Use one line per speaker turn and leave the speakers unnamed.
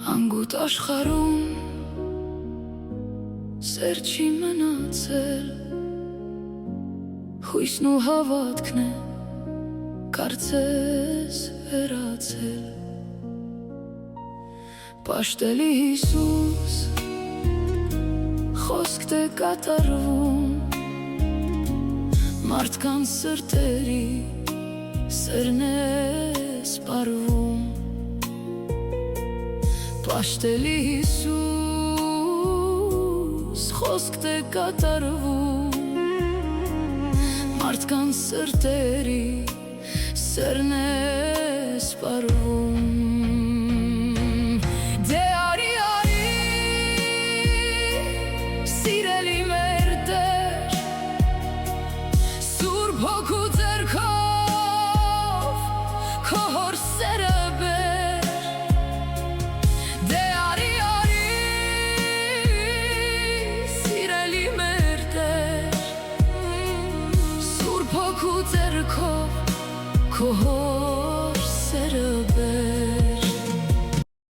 Անգութ աշխարհում սեր չի մնացել, հույսն ու հավատքն է կարծես վերացել։ Պաշտելի Հիսուս, խոսք թե կատարվում, մարդկանց սրտերի սերն է սպառվում։ Պաշտելի Հիսուս, խոսք թե կատարվում, մարդկանց սրտերի սերն է սպառվում։ Դե արի, արի, սիրելի մեր Տեր, Սուրբ Հոգու ձեռքով քո հոր սերը բեր։ Դե արի, արի, սիրելի մեր Տեր, Սուրբ Հոգու ձեռքով քո հոր